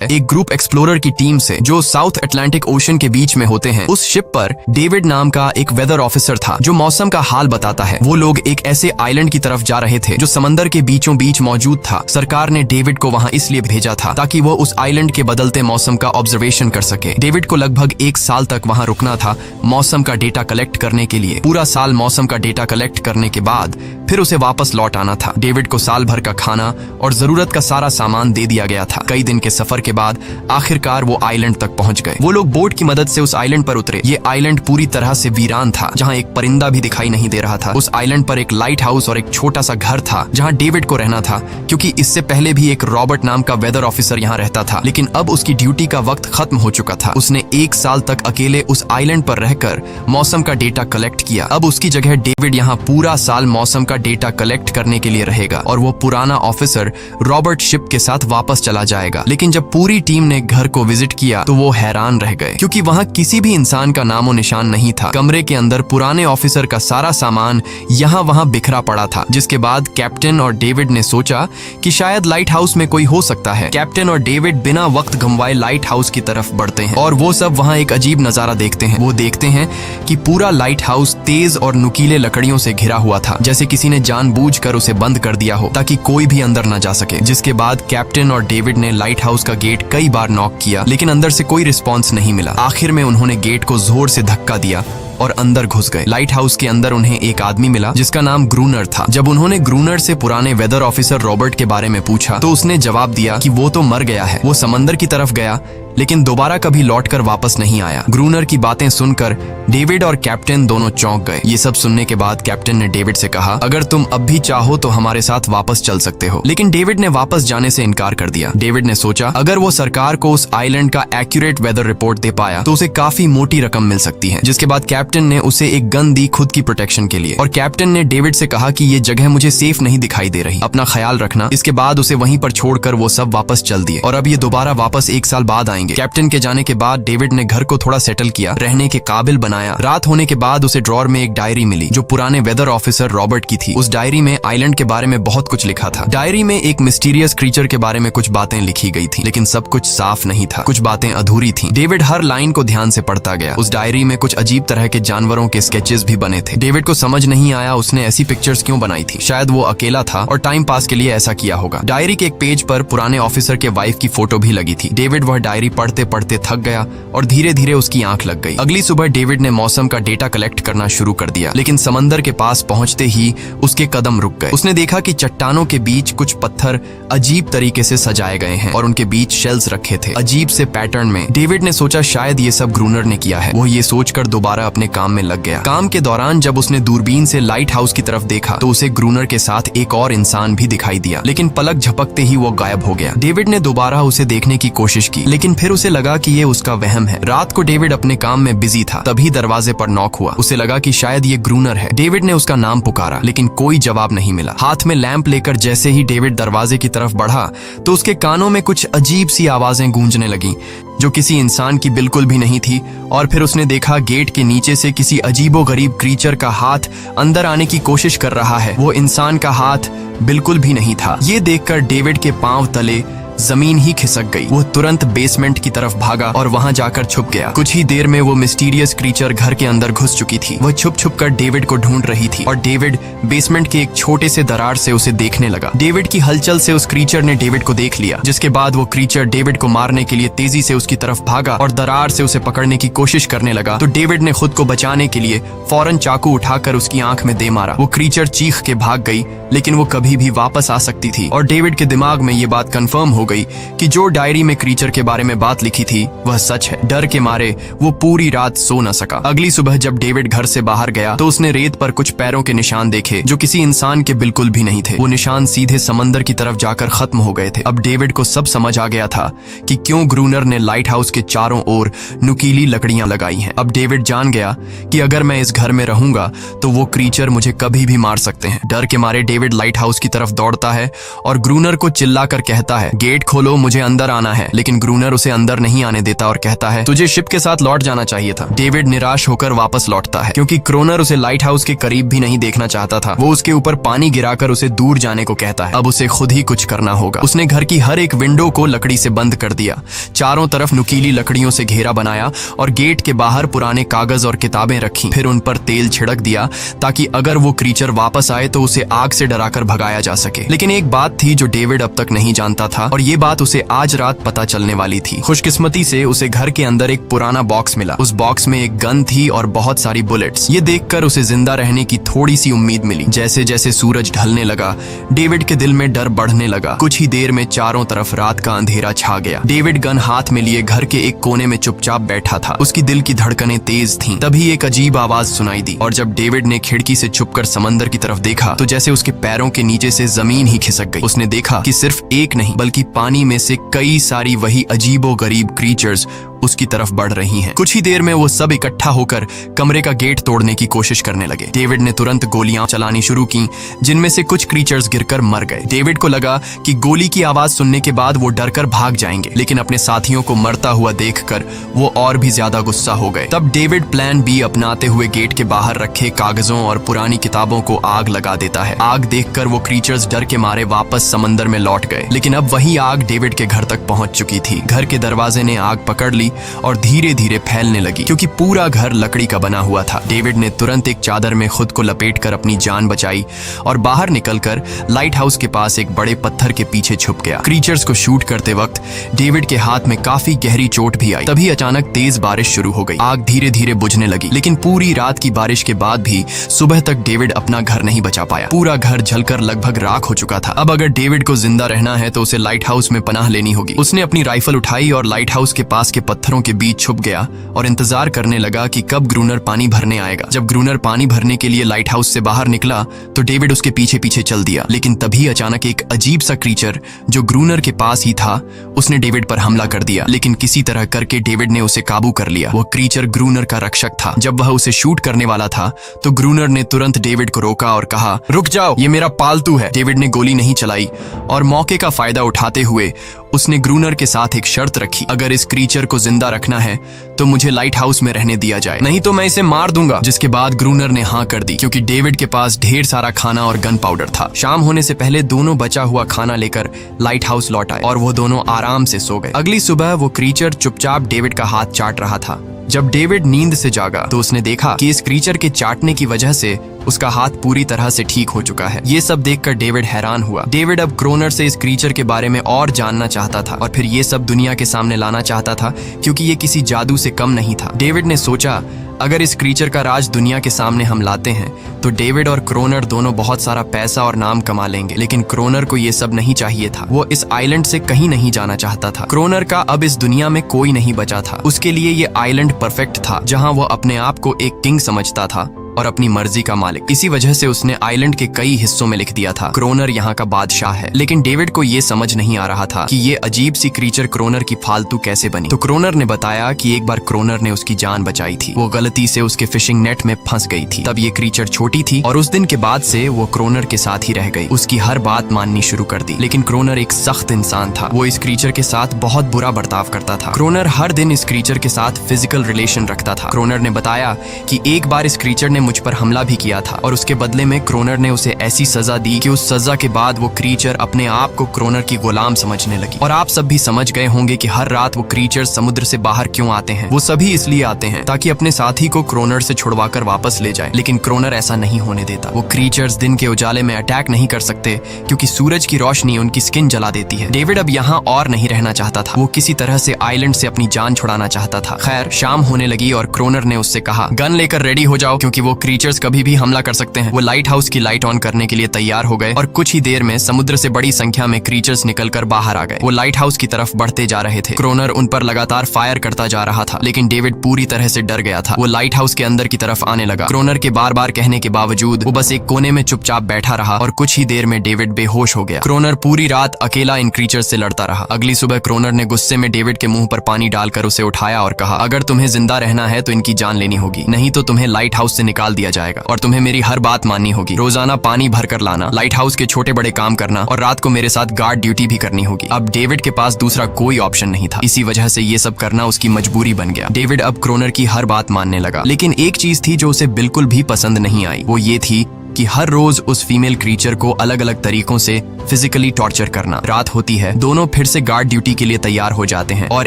एक group explorer की team से जो साउथ अटलांटिक ओशन के बीच में होते हैं। उस शिप पर डेविड नाम का एक वेदर ऑफिसर था जो मौसम का हाल बताता है। वो लोग एक ऐसे आइलैंड की तरफ जा रहे थे जो समंदर के बीचों बीच मौजूद था। सरकार ने डेविड को वहां इसलिए भेजा था ताकि वो उस आइलैंड के बदलते मौसम का ऑब्जर्वेशन कर सके। डेविड को लगभग 1 साल तक वहां रुकना था मौसम का डेटा कलेक्ट करने के लिए। पूरा साल मौसम का डेटा कलेक्ट करने के बाद फिर उसे वापस लौट आना था। डेविड को साल भर का खाना और जरूरत का सारा सामान दे दिया गया था। कई दिन के सफर के बाद आखिरकार वो आइलैंड तक पहुंच गए। वो लोग बोट की मदद से उस आइलैंड पर उतरे। ये आइलैंड पूरी तरह से वीरान था, जहां एक परिंदा भी दिखाई नहीं दे रहा था। उस आइलैंड पर एक लाइट हाउस और एक छोटा सा घर था जहां डेविड को रहना था, क्योंकि इससे पहले भी एक रॉबर्ट नाम का वेदर ऑफिसर यहाँ रहता था। लेकिन अब उसकी ड्यूटी का वक्त खत्म हो चुका था। उसने 1 साल तक अकेले उस आइलैंड पर रहकर मौसम का डेटा कलेक्ट किया। अब उसकी जगह डेविड यहाँ पूरा साल मौसम का डेटा कलेक्ट करने के लिए रहेगा और वो पुराना ऑफिसर रॉबर्ट शिप के साथ वापस चला जाएगा। लेकिन जब पूरी टीम ने घर को विजिट किया तो वो हैरान रह गए, क्योंकि वहां किसी भी इंसान का नामो निशान नहीं था। कमरे के अंदर पुराने ऑफिसर का सारा सामान यहाँ वहां बिखरा पड़ा था। जिसके बाद कैप्टन और डेविड ने सोचा कि शायद लाइट हाउस में कोई हो सकता है। कैप्टन और डेविड बिना वक्त गंवाए लाइट हाउस की तरफ बढ़ते हैं और वो सब वहां एक अजीब नजारा देखते हैं। वो देखते हैं कि पूरा लाइट हाउस तेज और नुकीले लकड़ियों से घिरा हुआ था, जैसे किसी ने जानबूझकर उसे बंद कर दिया हो ताकि कोई भी अंदर न जा सके। जिसके बाद कैप्टन और डेविड ने लाइट हाउस का गेट कई बार नॉक किया, लेकिन अंदर से कोई रिस्पॉन्स नहीं मिला। आखिर में उन्होंने गेट को जोर से धक्का दिया और अंदर घुस गए। लाइट हाउस के अंदर उन्हें एक आदमी मिला जिसका नाम ग्रूनर था। जब उन्होंने ग्रूनर से पुराने वेदर ऑफिसर रॉबर्ट के बारे में पूछा तो उसने जवाब दिया कि वो तो मर गया है। वो समंदर की तरफ गया लेकिन दोबारा कभी लौटकर वापस नहीं आया। ग्रूनर की बातें सुनकर डेविड और कैप्टन दोनों चौंक गए। ये सब सुनने के बाद कैप्टन ने डेविड से कहा, अगर तुम अब भी चाहो तो हमारे साथ वापस चल सकते हो। लेकिन डेविड ने वापस जाने से इनकार कर दिया। डेविड ने सोचा अगर वो सरकार को उस आइलैंड का एक्यूरेट वेदर रिपोर्ट दे पाया तो उसे काफी मोटी रकम मिल सकती है। जिसके बाद कैप्टन ने उसे एक गन दी खुद की प्रोटेक्शन के लिए। और कैप्टन ने डेविड से कहा कि ये जगह मुझे सेफ नहीं दिखाई दे रही, अपना ख्याल रखना। इसके बाद उसे वहीं पर छोड़कर वो सब वापस चल दिए और अब ये दोबारा वापस 1 साल बाद आएंगे। कैप्टन के जाने के बाद डेविड ने घर को थोड़ा सेटल किया, रहने के काबिल बनाया। रात होने के बाद उसे ड्रॉर में एक डायरी मिली जो पुराने वेदर ऑफिसर रॉबर्ट की थी। उस डायरी में आइलैंड के बारे में बहुत कुछ लिखा था। डायरी में एक मिस्टीरियस क्रीचर के बारे में कुछ बातें लिखी गई थी, लेकिन सब कुछ साफ नहीं था। कुछ बातें अधूरी थी। डेविड हर लाइन को ध्यान से पढ़ता गया। उस डायरी में कुछ अजीब तरह के जानवरों के स्केचेस भी बने थे। डेविड को समझ नहीं आया उसने ऐसी पिक्चर्स क्यों बनाई थी। शायद वो अकेला था और टाइम पास के लिए ऐसा किया होगा। डायरी के एक पेज पर पुराने ऑफिसर के वाइफ की फोटो भी लगी थी। डेविड वह डायरी पढ़ते पढ़ते थक गया और धीरे धीरे उसकी आंख लग गई। अगली सुबह डेविड ने मौसम का डेटा कलेक्ट करना शुरू कर दिया, लेकिन समंदर के पास पहुंचते ही उसके कदम रुक गए। उसने देखा कि चट्टानों के बीच कुछ पत्थर अजीब तरीके से सजाए गए हैं और उनके बीच शेल्स रखे थे अजीब से पैटर्न में। डेविड ने सोचा शायद ये सब ग्रूनर ने किया है। वो ये सोचकर दोबारा अपने काम में लग गया। काम के दौरान जब उसने दूरबीन से लाइट हाउस की तरफ देखा तो उसे ग्रूनर के साथ एक और इंसान भी दिखाई दिया, लेकिन पलक झपकते ही वो गायब हो गया। डेविड ने दोबारा उसे देखने की कोशिश की, लेकिन फिर उसे लगा कि ये उसका वहम है। रात को डेविड अपने काम में बिजी था, तभी दरवाजे पर नॉक हुआ। उसे लगा कि शायद ये ग्रूनर है। डेविड ने उसका नाम पुकारा, लेकिन कोई जवाब नहीं मिला। हाथ में लैंप लेकर जैसे ही डेविड दरवाजे की तरफ बढ़ा तो उसके कानों में कुछ अजीब सी आवाजें गूंजने लगीं, जो किसी इंसान की बिल्कुल भी नहीं थी। और फिर उसने देखा गेट के नीचे से किसी अजीबोगरीब क्रीचर का हाथ अंदर आने की कोशिश कर रहा है। वो इंसान का हाथ बिल्कुल भी नहीं था। ये देखकर डेविड के पांव तले जमीन ही खिसक गई। वो तुरंत बेसमेंट की तरफ भागा और वहां जाकर छुप गया। कुछ ही देर में वो मिस्टीरियस क्रीचर घर के अंदर घुस चुकी थी। वह छुप छुप कर डेविड को ढूंढ रही थी और डेविड बेसमेंट के एक छोटे से दरार से उसे देखने लगा। डेविड की हलचल से उस क्रीचर ने डेविड को देख लिया, जिसके बाद वो क्रीचर डेविड को मारने के लिए तेजी से उसकी तरफ भागा और दरार से उसे पकड़ने की कोशिश करने लगा। तो डेविड ने खुद को बचाने के लिए फौरन चाकू उठाकर उसकी आंख में दे मारा। वो क्रीचर चीख के भाग गई, लेकिन वो कभी भी वापस आ सकती थी। और डेविड के दिमाग में ये बात कंफर्म हो गई कि जो डायरी में क्रीचर के बारे में बात लिखी थी वह सच है। डर के मारे वो पूरी रात सो न सका। अगली सुबह जब डेविड घर से बाहर गया तो उसने रेत पर कुछ पैरों के निशान देखे जो किसी इंसान के बिल्कुल भी नहीं थे। वो निशान सीधे समंदर की तरफ जाकर खत्म हो गए थे। अब डेविड को सब समझ आ गया था कि क्यों ग्रूनर ने लाइट हाउस के चारों ओर नुकीली लकड़ियां लगाई हैं। अब डेविड जान गया कि अगर मैं इस घर में रहूंगा तो वो क्रीचर मुझे कभी भी मार सकते हैं। डर के मारे डेविड लाइट हाउस की तरफ दौड़ता है और ग्रूनर को चिल्लाकर कहता है, गेट गेट खोलो, मुझे अंदर आना है। लेकिन ग्रूनर उसे अंदर नहीं आने देता और कहता है तुझे शिप के साथ लौट जाना चाहिए था। डेविड निराश होकर वापस लौटता है क्योंकि क्रोनर उसे लाइट हाउस के करीब भी नहीं देखना चाहता था। वो उसके ऊपर पानी गिराकर उसे दूर जाने को कहता है। अब उसे खुद ही कुछ करना होगा। उसने घर की हर एक विंडो को लकड़ी से बंद कर दिया, चारों तरफ नुकीली लकड़ियों से घेरा बनाया और गेट के बाहर पुराने कागज और किताबें रखी। फिर उन पर तेल छिड़क दिया ताकि अगर वो क्रीचर वापस आए तो उसे आग से डराकर भगाया जा सके। लेकिन एक बात थी जो डेविड अब तक नहीं जानता था और ये बात उसे आज रात पता चलने वाली थी। खुशकिस्मती से उसे घर के अंदर एक पुराना बॉक्स मिला। उस बॉक्स में एक गन थी और बहुत सारी बुलेट्स। ये देखकर उसे जिंदा रहने की थोड़ी सी उम्मीद मिली। जैसे जैसे सूरज ढलने लगा, डेविड के दिल में डर बढ़ने लगा। कुछ ही देर में चारों तरफ रात का अंधेरा छा गया। डेविड गन हाथ में लिए घर के एक कोने में चुपचाप बैठा था। उसकी दिल की धड़कनें तेज थीं। तभी एक अजीब आवाज सुनाई दी और जब डेविड ने खिड़की से छुपकर समंदर की तरफ देखा तो जैसे उसके पैरों के नीचे से जमीन ही खिसक गई। उसने देखा कि सिर्फ एक नहीं बल्कि पानी में से कई सारी वही अजीबोगरीब क्रीचर्स उसकी तरफ बढ़ रही हैं। कुछ ही देर में वो सब इकट्ठा होकर कमरे का गेट तोड़ने की कोशिश करने लगे। डेविड ने तुरंत गोलियां चलानी शुरू की, जिनमें से कुछ क्रीचर्स गिरकर मर गए। डेविड को लगा कि गोली की आवाज सुनने के बाद वो डरकर भाग जाएंगे, लेकिन अपने साथियों को मरता हुआ देखकर वो और भी ज्यादा गुस्सा हो गए। तब डेविड प्लान बी अपनाते हुए गेट के बाहर रखे कागजों और पुरानी किताबों को आग लगा देता है। आग देखकर वो क्रीचर्स डर के मारे वापस समंदर में लौट गए, लेकिन अब वही आग डेविड के घर तक पहुंच चुकी थी। घर के दरवाजे ने आग पकड़ ली और धीरे धीरे फैलने लगी क्योंकि पूरा घर लकड़ी का बना हुआ था। डेविड ने तुरंत एक चादर में खुद को लपेटकर अपनी जान बचाई और बाहर निकलकर लाइट हाउस के पास एक बड़े पत्थर के पीछे छुप गया। क्रीचर्स को शूट करते वक्त डेविड के हाथ में काफी गहरी चोट भी आई। तभी अचानक तेज बारिश शुरू हो गई। आग धीरे धीरे बुझने लगी, लेकिन पूरी रात की बारिश के बाद भी सुबह तक डेविड अपना घर नहीं बचा पाया। पूरा घर जलकर लगभग राख हो चुका था। अब अगर डेविड को जिंदा रहना है तो उसे लाइट हाउस में पनाह लेनी होगी। उसने अपनी राइफल उठाई और लाइट हाउस के पास के पत्थरों के बीच छुप गया और इंतजार करने लगा कि कब ग्रूनर पानी भरने आएगा। जब ग्रूनर पानी भरने के लिए लाइट हाउस से बाहर निकला तो डेविड उसके पीछे पीछे चल दिया। लेकिन तभी अचानक एक अजीब सा क्रीचर जो ग्रूनर के पास ही था उसने डेविड पर हमला कर दिया, लेकिन किसी तरह करके डेविड ने उसे काबू कर लिया। वो क्रीचर ग्रूनर का रक्षक था। जब वह उसे शूट करने वाला था तो ग्रूनर ने तुरंत डेविड को रोका और कहा, रुक जाओ, ये मेरा पालतू है। डेविड ने गोली नहीं चलाई और मौके का फायदा उठाते हुए उसने ग्रूनर के साथ एक शर्त रखी, अगर इस क्रीचर को जिंदा रखना है तो मुझे लाइट हाउस में रहने दिया जाए, नहीं तो मैं इसे मार दूंगा। जिसके बाद ग्रूनर ने हाँ कर दी क्योंकि डेविड के पास ढेर सारा खाना और गन पाउडर था। शाम होने से पहले दोनों बचा हुआ खाना लेकर लाइट हाउस लौट आए और वो दोनों आराम से सो गए। अगली सुबह वो क्रीचर चुपचाप डेविड का हाथ चाट रहा था। जब डेविड नींद से जागा तो उसने देखा कि इस क्रीचर के चाटने की वजह से उसका हाथ पूरी तरह से ठीक हो चुका है। ये सब देखकर डेविड हैरान हुआ। डेविड अब क्रोनर से इस क्रीचर के बारे में और जानना चाहता था और फिर ये सब दुनिया के सामने लाना चाहता था क्योंकि ये किसी जादू से कम नहीं था। डेविड ने सोचा, अगर इस क्रीचर का राज दुनिया के सामने हम लाते हैं तो डेविड और क्रोनर दोनों बहुत सारा पैसा और नाम कमा लेंगे। लेकिन क्रोनर को ये सब नहीं चाहिए था। वो इस आइलैंड से कहीं नहीं जाना चाहता था। क्रोनर का अब इस दुनिया में कोई नहीं बचा था। उसके लिए ये आइलैंड परफेक्ट था जहां वो अपने आप को एक किंग समझता था और अपनी मर्जी का मालिक। इसी वजह से उसने आइलैंड के कई हिस्सों में लिख दिया था, क्रोनर यहाँ का बादशाह है। लेकिन डेविड को ये समझ नहीं आ रहा था कि ये अजीब सी क्रीचर क्रोनर की फालतू कैसे बनी। तो क्रोनर ने बताया कि एक बार क्रोनर ने उसकी जान बचाई थी। वो गलती से उसके फिशिंग नेट में फंस गई थी। तब ये क्रीचर छोटी थी और उस दिन के बाद से वो क्रोनर के साथ ही रह गई। उसकी हर बात माननी शुरू कर दी। लेकिन क्रोनर एक सख्त इंसान था। वो इस क्रीचर के साथ बहुत बुरा बर्ताव करता था। क्रोनर हर दिन इस क्रीचर के साथ फिजिकल रिलेशन रखता था। क्रोनर ने बताया कि एक बार इस क्रीचर ने मुझ पर हमला भी किया था और उसके बदले में क्रोनर ने उसे ऐसी सजा दी कि उस सजा के बाद वो क्रीचर अपने आप को क्रोनर की गुलाम समझने लगी। और आप सब भी समझ गए होंगे कि हर रात वो क्रीचर समुद्र से बाहर क्यों आते हैं। वो सभी इसलिए आते हैं ताकि अपने साथी को क्रोनर से छुड़वाकर वापस ले जाए। लेकिन क्रोनर ऐसा नहीं होने देता। वो क्रीचर्स दिन के उजाले में अटैक नहीं कर सकते क्योंकि सूरज की रोशनी उनकी स्किन जला देती है। डेविड अब यहाँ और नहीं रहना चाहता था। वो किसी तरह से आइलैंड से अपनी जान छुड़ाना चाहता था। खैर, शाम होने लगी और क्रोनर ने उससे कहा, गन लेकर रेडी हो जाओ क्योंकि वो क्रीचर्स कभी भी हमला कर सकते हैं। वो लाइट हाउस की लाइट ऑन करने के लिए तैयार हो गए और कुछ ही देर में समुद्र से बड़ी संख्या में क्रीचर्स निकलकर बाहर आ गए। वो लाइट हाउस की तरफ बढ़ते जा रहे थे। क्रोनर उन पर लगातार फायर करता जा रहा था, लेकिन डेविड पूरी तरह से डर गया था। वो लाइट हाउस के अंदर की तरफ आने लगा। क्रोनर के बार बार कहने के बावजूद वो बस एक कोने में चुपचाप बैठा रहा और कुछ ही देर में डेविड बेहोश हो गया। क्रोनर पूरी रात अकेला इन क्रीचर्स से लड़ता रहा। अगली सुबह क्रोनर ने गुस्से में डेविड के मुंह पर पानी डालकर उसे उठाया और कहा, अगर तुम्हें जिंदा रहना है तो इनकी जान लेनी होगी, नहीं तो तुम्हें लाइट हाउस से निकल निकाल दिया जाएगा और तुम्हें मेरी हर बात माननी होगी। रोजाना पानी भर कर लाना, लाइट हाउस के छोटे बड़े काम करना और रात को मेरे साथ गार्ड ड्यूटी भी करनी होगी। अब डेविड के पास दूसरा कोई ऑप्शन नहीं था, इसी वजह से ये सब करना उसकी मजबूरी बन गया। डेविड अब क्रोनर की हर बात मानने लगा, लेकिन एक चीज थी जो उसे बिल्कुल भी पसंद नहीं आई। वो ये थी कि हर रोज उस फीमेल क्रीचर को अलग अलग तरीकों से फिजिकली टॉर्चर करना। रात होती है, दोनों फिर से गार्ड ड्यूटी के लिए तैयार हो जाते हैं और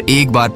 एक बार